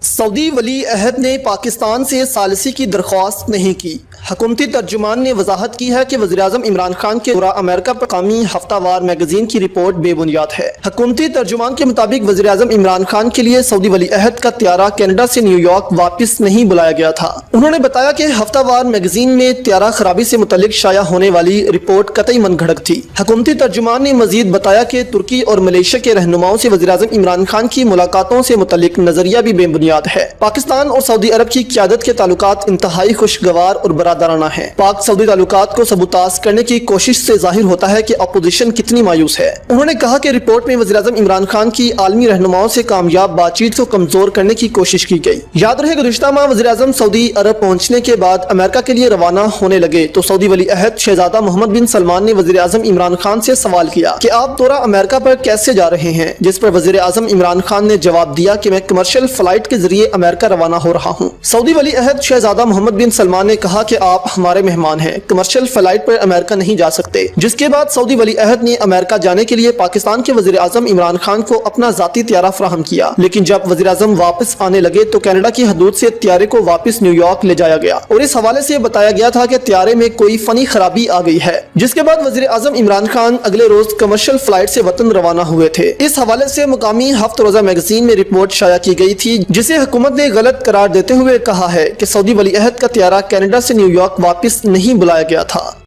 Saudi वली अहद ने पाकिस्तान से सालिसी की दरख्वास्त नहीं की। हुकूमती तर्जुमान ने वजाहत की है कि वज़ीर-ए-आज़म इमरान खान के दौरा अमेरिका पर कामी हफ्तावार मैगजीन की रिपोर्ट बेबुनियाद है। हुकूमती तर्जुमान के मुताबिक वज़ीर-ए-आज़म इमरान खान के लिए सऊदी वली अहद का त्यारा कनाडा से न्यूयॉर्क वापस नहीं बुलाया गया था। उन्होंने बताया कि हफ्तावार मैगजीन में त्यारा खराबी से मुतल्लिक शाया होने वाली रिपोर्ट कतई मनगढ़ंत थी। हुकूमती तर्जुमान ने मजीद बताया कि तुर्की और मलेशिया के रहनुमाओं से वज़ीर-ए-आज़म इमरान खान की मुलाकातों से मुतल्लिक नजरिया भी बेबुनियाद है। पाकिस्तान और सऊदी अरब की क़यादत के ताल्लुकात इंतहाई खुशगवार और बरादराना है। पाक सऊदी ताल्लुकात को सबूताज करने की कोशिश से जाहिर होता है कि अपोजिशन कितनी मायूस है। उन्होंने कहा कि रिपोर्ट में वज़ीर-ए-आज़म इमरान खान की आलमी रहनुमाओं से कामयाब बातचीत को कमजोर करने की कोशिश की गई। याद रहे गुज़िश्ता माह वज़ीर-ए-आज़म सऊदी अरब पहुंचने के बाद अमेरिका के लिए रवाना होने लगे तो सऊदी वली अहद शहजादा मोहम्मद बिन सलमान ने वज़ीर-ए-आज़म इमरान खान से सवाल किया कि आप दौरा अमेरिका पर कैसे जा रहे हैं, जिस पर वज़ीर-ए-आज़म इमरान खान ने जवाब दिया कि मैं कमर्शियल फ्लाइट के जरिए अमेरिका रवाना हो रहा हूँ। सऊदी वली अहद शहजादा मोहम्मद बिन सलमान ने कहा कि आप हमारे मेहमान हैं, कमर्शियल फ्लाइट पर अमेरिका नहीं जा सकते। जिसके बाद सऊदी वली अहद ने अमेरिका जाने के लिए पाकिस्तान के वज़ीर-ए-आज़म इमरान खान को अपना जाती त्यारा फराहम किया, लेकिन जब वज़ीर-ए-आज़म वापस आने लगे तो कनाडा की हदूद से त्यारे को वापस न्यूयॉर्क ले जाया गया और इस हवाले से बताया गया था कि त्यारे में कोई फनी खराबी आ गई है। जिसके बाद वज़ीर-ए-आज़म इमरान खान अगले रोज कमर्शियल फ्लाइट से वतन रवाना हुए थे। इस हवाले से मुकामी हफ्त रोजा मैगजीन में रिपोर्ट शाया की गई थी, जिसे हुकूमत ने गलत करार देते हुए कहा है कि सऊदी वली अहद का त्यारा कनाडा से न्यूयॉर्क वापस नहीं बुलाया गया था।